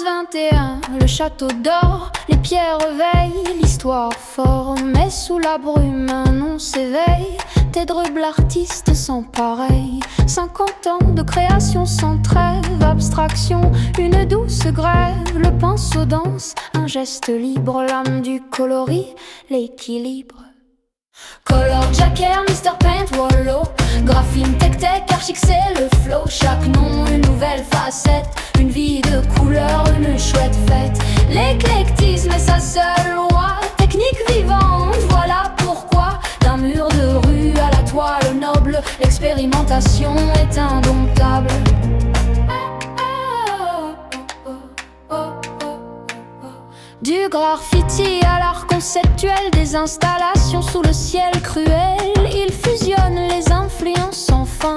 21, le château d'or, les pierres veillent, l'histoire fort. Mais sous la brume, un nom s'éveille, Tédruble artiste sans pareil. 50 ans de création sans trêve, abstraction, une douce grève. Le pinceau danse, un geste libre, l'âme du coloris, l'équilibre. Color Jacker, Mr. Paint, Wallow, graphine, tech, archic, c'est le flow. Chaque nom, une nouvelle facette, une vie de couleur, une chouette fête. L'éclectisme est sa seule loi, technique vivante, voilà pourquoi. D'un mur de rue à la toile noble, l'expérimentation est indomptable. Du graffiti à l'art conceptuel, des installations sous le ciel cruel, il fusionne les influences sans fin,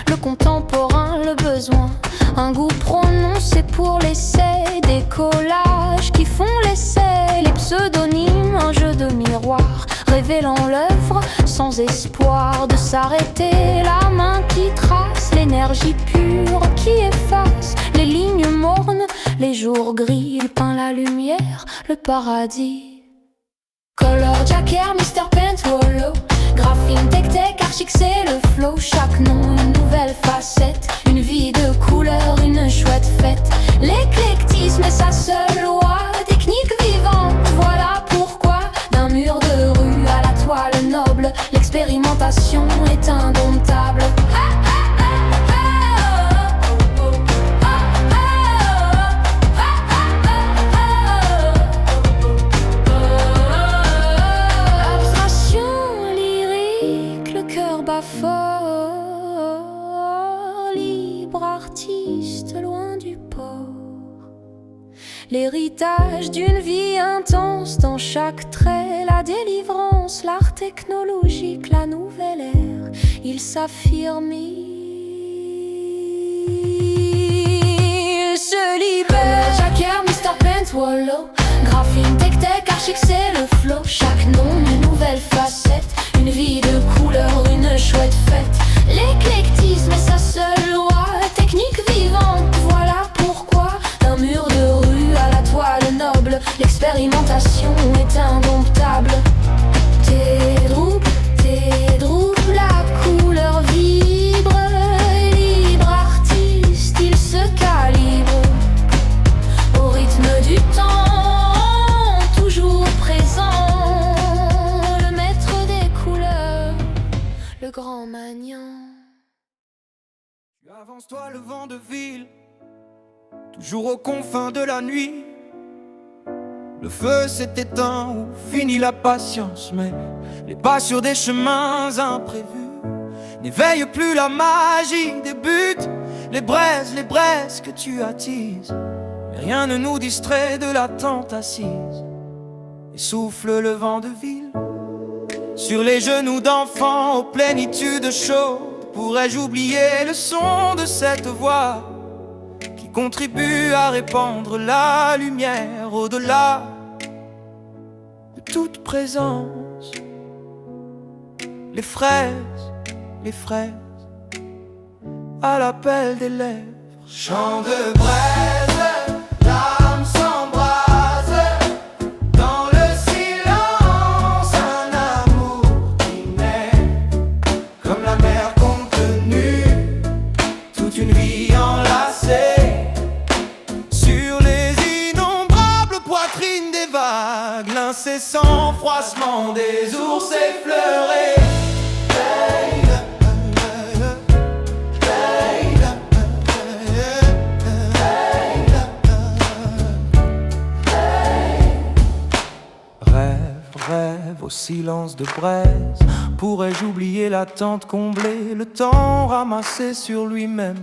le contemporain, le besoin. Un goût prononcé pour l'essai, des collages qui font l'essai, les pseudonymes, un jeu de miroir, révélant l'œuvre sans espoir de s'arrêter. La main qui trace, l'énergie pure qui efface les lignes mornes, les jours gris, il peint la lumière, le paradis. Color Jacker, Mr. Paint, Wallow, graphine, tech, archic, c'est le flow. Chaque nom, une nouvelle facette, une vie de couleur, une chouette fête. L'éclectisme est sa seule loi, technique vivante, voilà pourquoi. D'un mur de rue à la toile noble, l'expérimentation est indomptable. Fort, libre artiste loin du port. L'héritage d'une vie intense dans chaque trait, la délivrance, l'art technologique, la nouvelle ère, il s'affirme, il se libère. Jacker, Mr. Paint, Wallow, graphine, tech, archic, c'est le flow. Chaque nom, une nouvelle facette, une vie de couleur, une chouette fête. L'éclectisme est sa seule loi, technique vivante, voilà pourquoi. D'un mur de rue à la toile noble, l'expérimentation est indomptable. Tédruble, la couleur vibre, libre artiste, il se calibre au rythme du temps, toujours présent, le maître des couleurs, le grand maniant. Avance-toi le vent de ville, toujours aux confins de la nuit. Le feu s'est éteint ou finit la patience, mais les pas sur des chemins imprévus n'éveillent plus la magie des buts. Les braises que tu attises, mais rien ne nous distrait de l'attente assise. Et souffle le vent de ville sur les genoux d'enfants aux plénitudes chaudes. Pourrais-je oublier le son de cette voix qui contribue à répandre la lumière au-delà de toute présence? Les fraises, à l'appel des lèvres. Chant de braise, l'âme s'embrase. Dans le silence, un amour qui naît comme la mer contenue, toute une vie enlacée sur les innombrables poitrines des vagues, l'incessant froissement des ours effleurés. Rêve au silence de braise. Pourrais-je oublier l'attente comblée, le temps ramassé sur lui-même,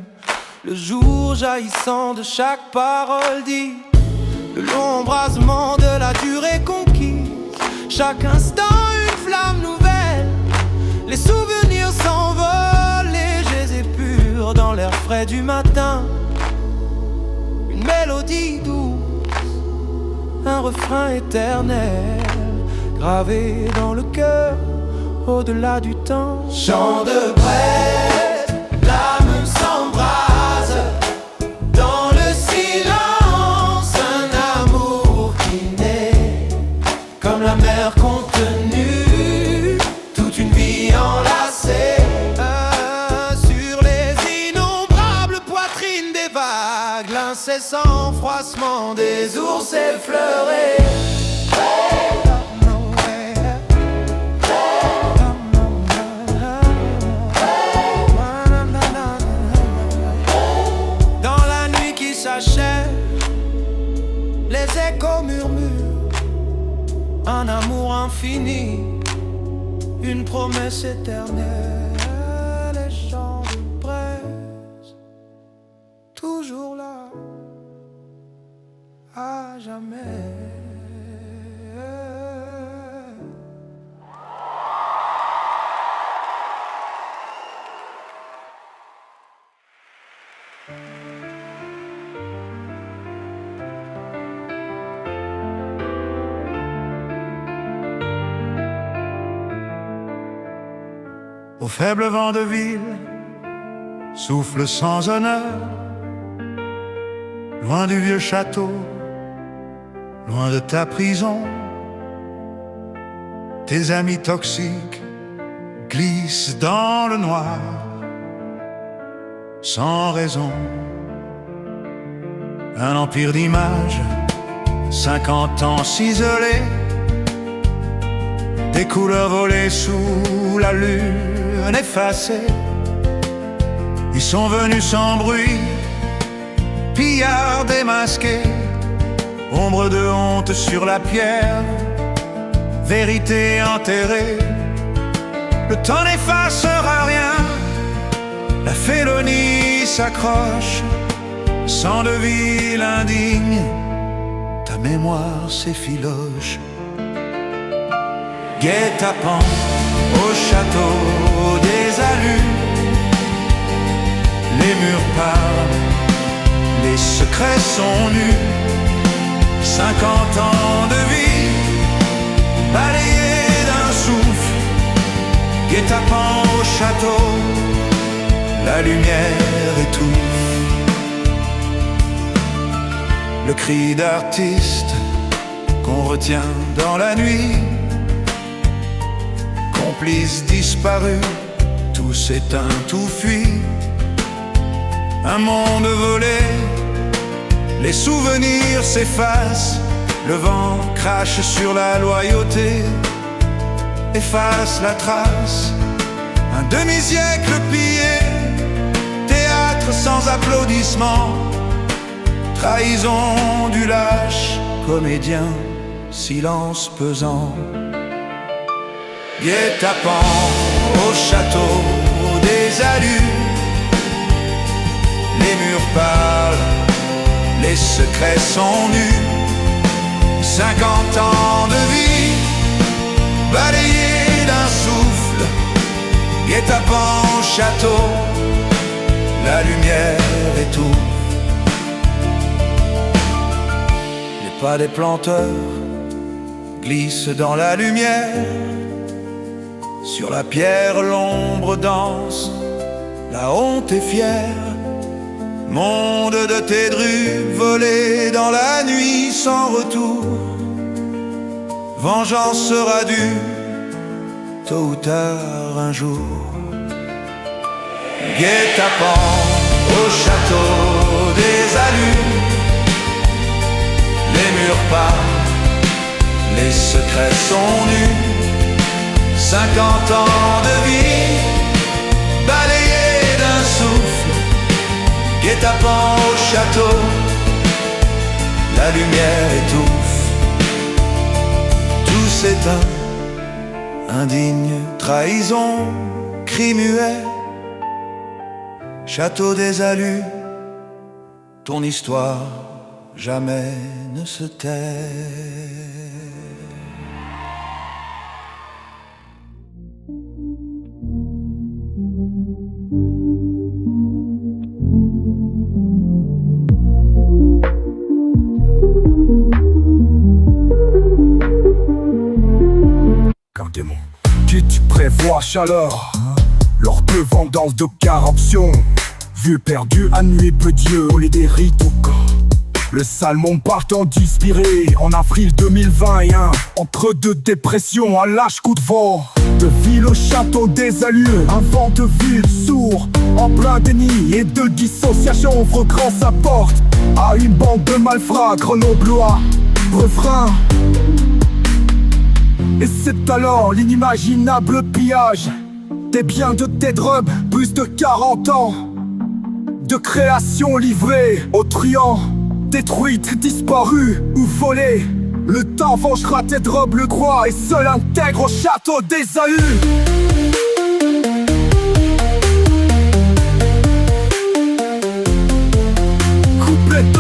le jour jaillissant de chaque parole dite, le long embrasement de la durée conquise. Chaque instant une flamme nouvelle, les souvenirs s'envolent, légers et purs dans l'air frais du matin. Une mélodie douce, un refrain éternel, gravé dans le cœur, au-delà du temps. Chant de braise, l'âme s'embrase. Dans le silence, sont des ours effleurés. Dans la nuit qui s'achève, les échos murmurent un amour infini, une promesse éternelle. Les champs de braise, toujours là, à jamais. Au faible vent de ville, souffle sans honneur, loin du vieux château, loin de ta prison. Tes amis toxiques glissent dans le noir, sans raison. Un empire d'images, 50 ans s'isoler, des couleurs volées sous la lune effacée. Ils sont venus sans bruit, pillards démasqués, ombre de honte sur la pierre, vérité enterrée. Le temps n'effacera rien, la félonie s'accroche, sang de ville indigne, ta mémoire s'effiloche. Guet-apens au château des Alus, les murs parlent, les secrets sont nus. 50 ans de vie, balayés d'un souffle. Guet-apens au château, la lumière étouffe. Le cri d'artiste qu'on retient dans la nuit, complices disparus, tout s'éteint, tout fuit. Un monde volé, les souvenirs s'effacent. Le vent crache sur la loyauté, efface la trace. Un demi-siècle pillé, théâtre sans applaudissements, trahison du lâche comédien, silence pesant. Guet-apens au château des Alus, les murs parlent, les secrets sont nus. 50 ans de vie, balayés d'un souffle. Guet-apens au château, la lumière étouffe. Les pas des planteurs glissent dans la lumière. Sur la pierre, l'ombre danse, la honte est fière. Monde de tes drues, volé dans la nuit sans retour. Vengeance sera due, tôt ou tard un jour. Guet-apens au château des Alus, les murs parlent, les secrets sont nus. 50 ans de vie, balayés d'un souffle. Guet-apens au château, la lumière étouffe. Tout s'éteint, indigne trahison, cri muet. Château des Alus, ton histoire jamais ne se tait. Qui tu prévois chaleur lors de vendances de corruption. Vue perdue à nuit peu Dieu, les dérites au corps. Le salmon partant d'inspirer en avril 2021. Entre deux dépressions, un lâche coup de vent. De ville au château des allures, un vent de ville sourd, en plein déni et de dissociation, ouvre grand sa porte à une bande de malfrats grenoblois. Refrain. Et c'est alors l'inimaginable pillage des biens de Ted Rub, plus de 40 ans de création livrée aux truands, détruite, disparue ou volée. Le temps vengera Ted Rub le droit et seul intègre au château des Ahus. Couplet 2.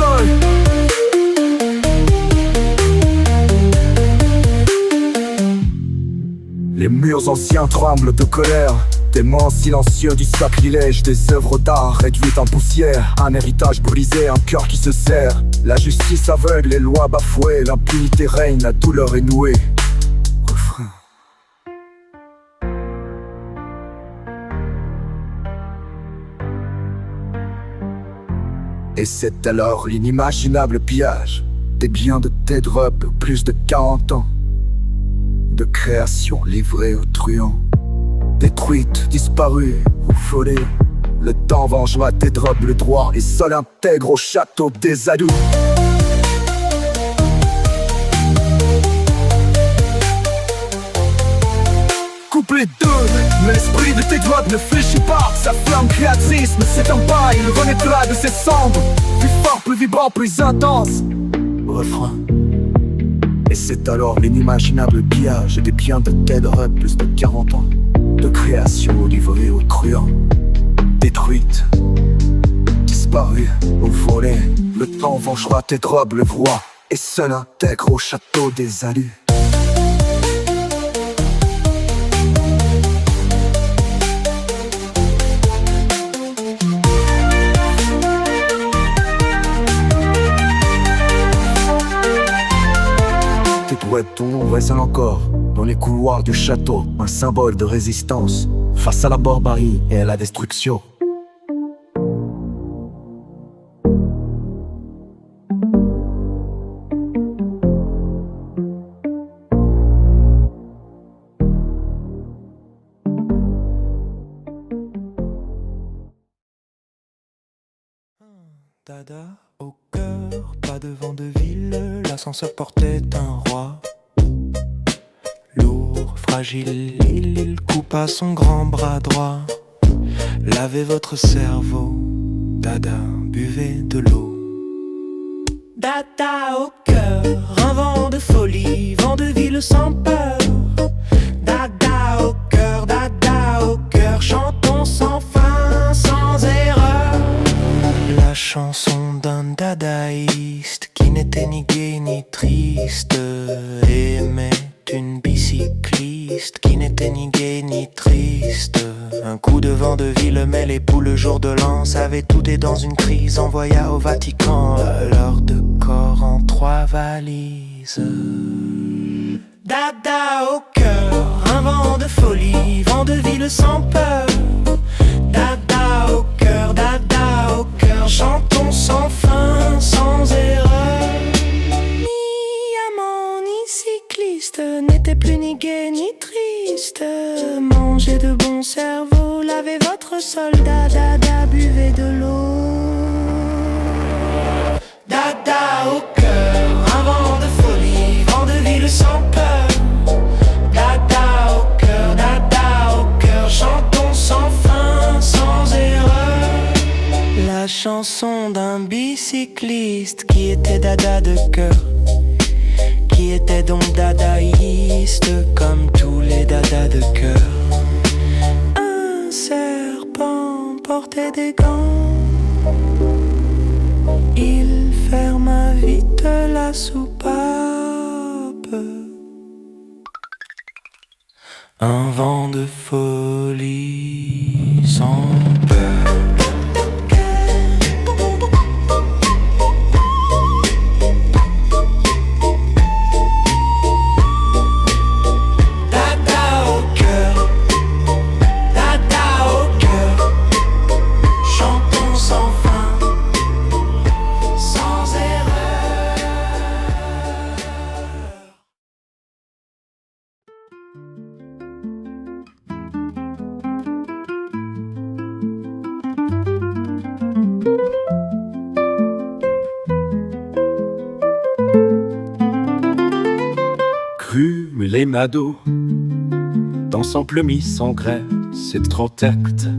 Les murs anciens tremblent de colère, témoins silencieux du sacrilège des œuvres d'art réduites en poussière. Un héritage brisé, un cœur qui se serre. La justice aveugle, les lois bafouées, l'impunité règne, la douleur est nouée. Refrain. Et c'est alors l'inimaginable pillage des biens de Ted Rub, plus de 40 ans de création livrée aux truands, détruite, disparue ou volée. Le temps vengera Ted Rub le droit et seul intègre au château des Ahus. Couplet 2. L'esprit de Ted Rub ne fléchit pas, sa flamme créatrice ne s'éteint pas. Il renaîtra de ses cendres, plus fort, plus vibrant, plus intense. Refrain. Et c'est alors l'inimaginable pillage des biens de Ted Rub, plus de 40 ans de création livrée aux truands, détruite, disparue ou volée. Le temps vengera Ted Rub le roi et seul intègre au château des Ahus. Ton nom résonne encore dans les couloirs du château, un symbole de résistance face à la barbarie et à la destruction. Dada au cœur, pas de vent de ville, l'ascenseur portait un roi. Lourd, fragile, il coupa son grand bras droit. Lavez votre cerveau, Dada, buvez de l'eau. Dada au cœur, un vent de folie, vent de ville sans peur. Dada au cœur, chantons sans fin, sans erreur. La chanson d'un dadaïste qui n'était ni gai ni triste, aimait une bicycliste qui n'était ni gai ni triste. Un coup de vent de ville mais les poules le jour de l'an savaient tout et dans une crise envoya au Vatican leur de corps en 3 valises. Dada au cœur, un vent de folie, vent de ville sans peur. Dada au cœur, chantons sans fin, sans erreur. Ni amant ni cycliste n'était plus ni gai ni triste. Mangez de bon cerveau, lavez votre soldat, Dada, buvez de l'eau. Dada au cœur, un vent de folie, vent de ville sans peur. Dada au cœur, chantons sans fin, sans erreur. La chanson d'un bicycliste qui était dada de cœur, qui était donc dadaïste comme tous les dadas de cœur. Un serpent portait des gants, il ferma vite la soupape. Un vent de folie sans peur. les mados, d'ensemble mis sans grès, c'est trop acte.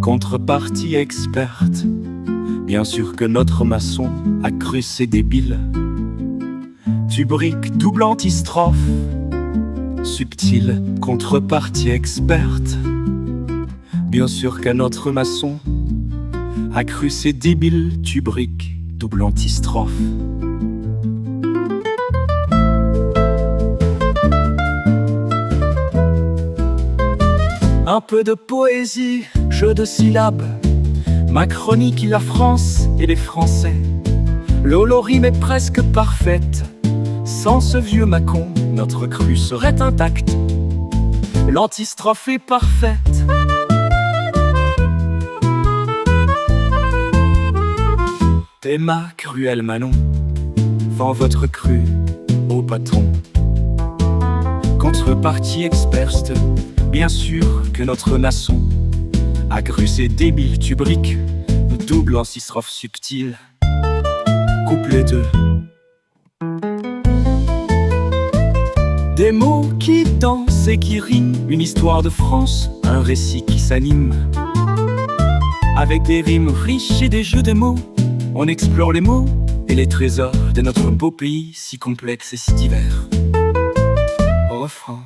Contrepartie experte, bien sûr que notre maçon a cru c'est débile. Tubrique, double antistrophe, subtile, contrepartie experte. Bien sûr qu'un autre maçon a cru c'est débile, tubrique, double antistrophe. Un peu de poésie, jeu de syllabes, ma chronique, la France et les Français. L'holorime est presque parfaite, sans ce vieux Macon, notre crue serait intacte. L'antistrophe est parfaite. Emma Cruel Manon vend votre crue au patron. Contrepartie experte, bien sûr que notre maçon a cru c'est débile, tubrique, double antistrophe subtile. Couplet 2. Des mots qui dansent et qui riment, une histoire de France, un récit qui s'anime. Avec des rimes riches et des jeux de mots, on explore les mots et les trésors de notre beau pays si complexe et si divers. Au refrain.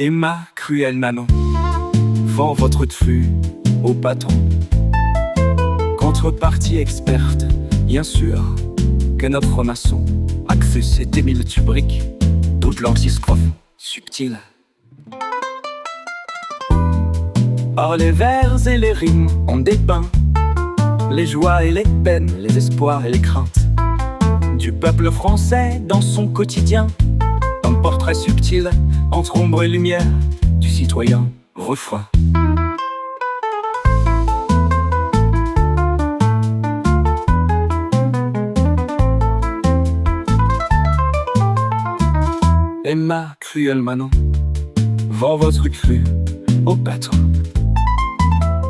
Emma Cruel Manon vend votre truffe au patron. Contrepartie experte, bien sûr que notre maçon a cru c'est Émile Tubrique, double antistrophe subtile. Or les vers et les rimes ont dépeint les joies et les peines, les espoirs et les craintes du peuple français dans son quotidien. Un portrait subtil entre ombre et lumière du citoyen. Refrain. Emma Cruel Manon vend votre crue au patron.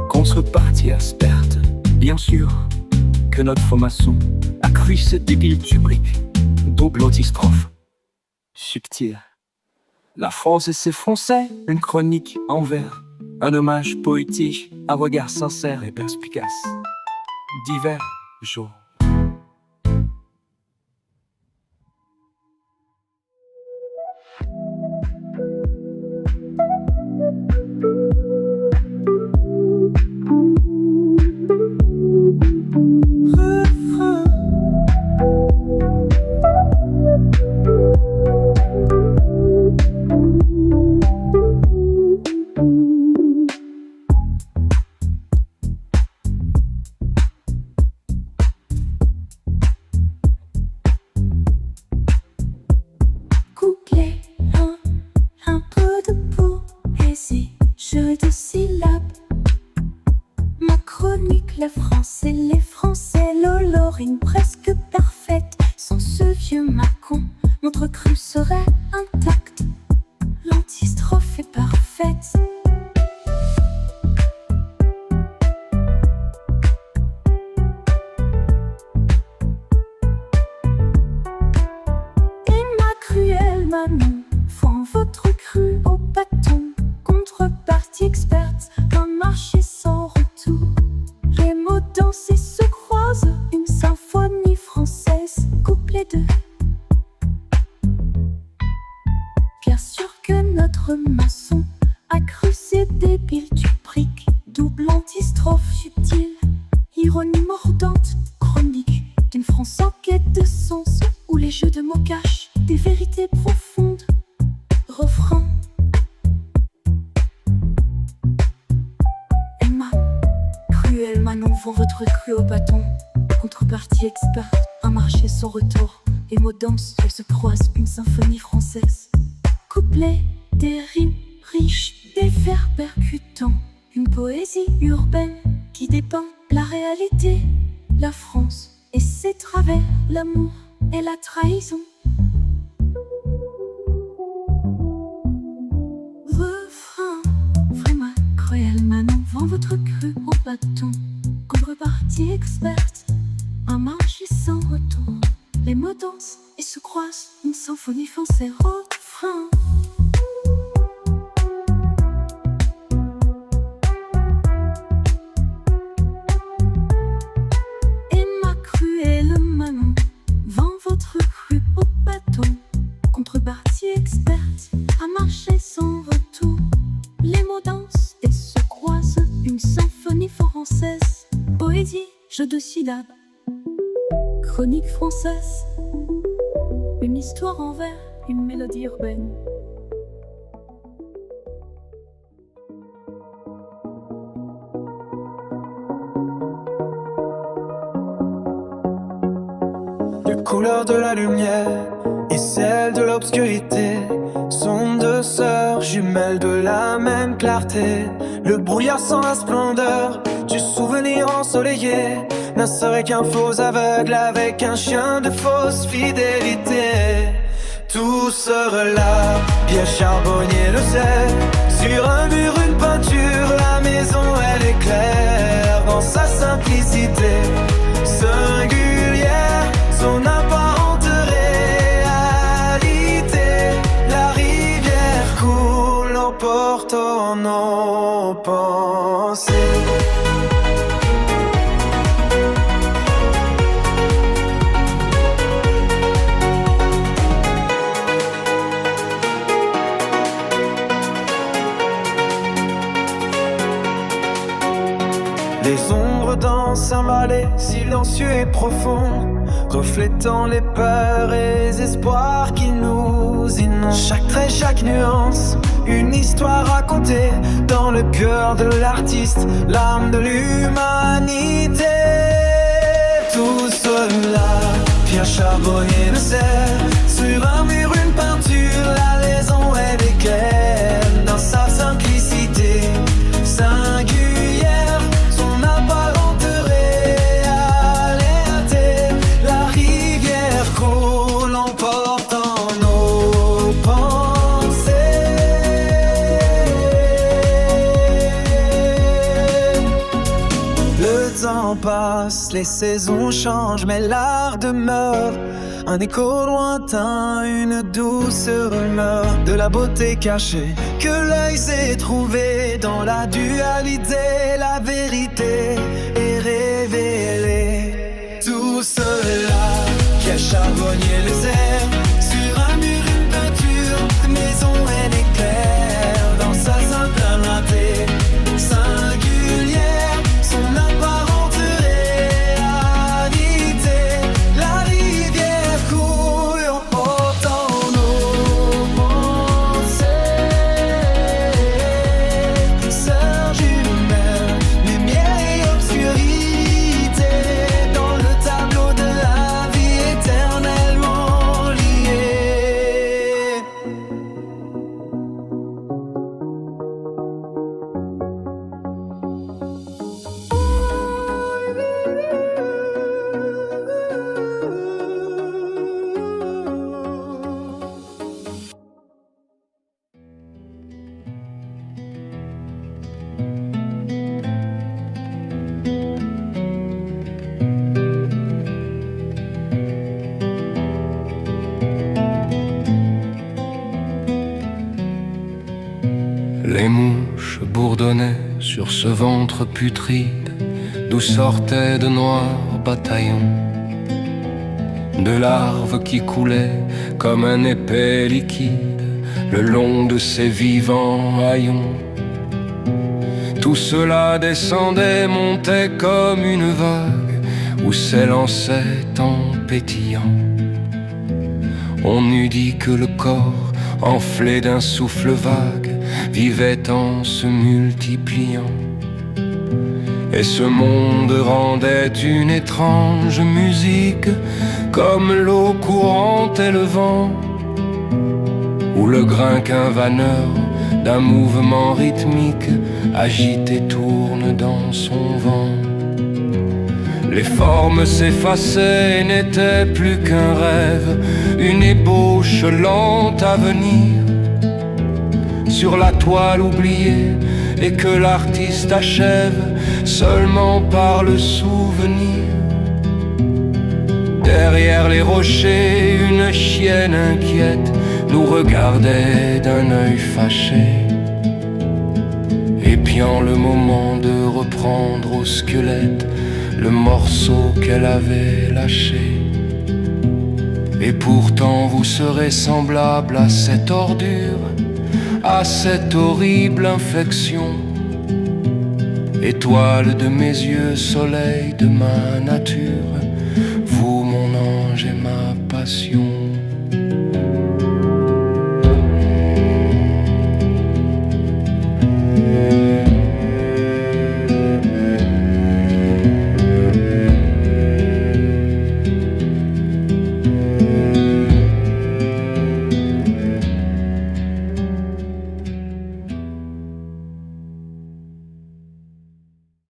Contrepartie experte, bien sûr que notre maçon a cru ce débile tubrique, double antistrophe subtil. La France et ses Français, une chronique en vers, un hommage poétique, un regard sincère et perspicace. Divers jours. Couplet 1, un peu de poésie, jeu de syllabes. Ma chronique, la France et les Français, l'olorine presque parfaite. Sans ce vieux Macon, notre crue serait intacte. L'antistrophe est parfaite. Emma Cruel Manon vend votre crue au bâton. Contrepartie experte, un marché sans retour. Les mots dansent et se croisent, une symphonie française. Couplet 2. Bien sûr que notre maçon a cru c'est débile, tubrique, double antistrophe subtile. Ironie mordante, chronique d'une France en quête de sens, où les jeux de mots cachent des vérités profondes. Refrain. Emma Cruel Manon vend votre crue au bâton. Contrepartie experte, un marché sans retour. Les mots dansent, elles se croisent, une symphonie française. Couplet, des rimes riches, des vers percutants. Une poésie urbaine qui dépeint la réalité. La France et ses travers, l'amour et la trahison. Refrain. Vraiment Cruel Manon vend votre crue au bâton. Contrepartie experte, Les mots dansent et se croisent, une symphonie font ses refrains. Et ma cruelle maman vend votre cru au bateau. Contrepartie experte à marcher sans retour. Les mots dansent et se croisent, une symphonie française. Poésie, jeu de syllabes, chronique française. Une histoire en vers, une mélodie urbaine. Les couleurs de la lumière et celles de l'obscurité sont deux sœurs jumelles de la même clarté. Le brouillard sans la splendeur du souvenir ensoleillé ne serait qu'un faux aveugle avec un chien de fausse fidélité. Tout serait là, bien charbonnier le sait. Sur un mur une peinture, la maison elle est claire dans sa simplicité singulière, son apparente réalité. La rivière coule, emportant nos pensées. Les ombres dansent un ballet silencieux et profond, reflétant les peurs et les espoirs qui nous inondent. Chaque trait, chaque nuance, une histoire racontée dans le cœur de l'artiste, l'âme de l'humanité. Tout cela, bien charbonnier le sait. Sur un mur une peinture, la maison elle est claire dans sa simplicité singulière, son apparente réalité. La rivière coule, emportant nos pensées. Le temps passe, les saisons changent, mais l'art demeure. Un écho lointain, une douce rumeur de la beauté cachée que l'œil s'est trouvé dans la dualité. La vérité est révélée. Tout cela, quel charbonnier les airs. Sur un mur une peinture, maison elle est claire dans sa simplicité singulière, son apparente réalité. La rivière coule, emportant nos pensées. Sœurs jumelles, lumière et obscurité, dans le tableau de la vie éternellement liée. Les mouches bourdonnaient sur ce ventre putride d'où sortaient de noirs bataillons de larves qui coulaient comme un épais liquide le long de ces vivants haillons. Tout cela descendait, montait comme une vague où s'élançait en pétillant. On eût dit que le corps, enflé d'un souffle vague, vivait en se multipliant. Et ce monde rendait une étrange musique, comme l'eau courante et le vent, ou le grain qu'un vanneur d'un mouvement rythmique agite et tourne dans son vent. Les formes s'effaçaient et n'étaient plus qu'un rêve, une ébauche lente à venir sur la toile oubliée, et que l'artiste achève seulement par le souvenir Derrière les rochers, une chienne inquiète nous regardait d'un œil fâché, épiant le moment de reprendre au squelette le morceau qu'elle avait lâché. Et pourtant vous serez semblable à cette ordure, à cette horrible infection, étoile de mes yeux, soleil de ma nature, vous mon ange et ma passion.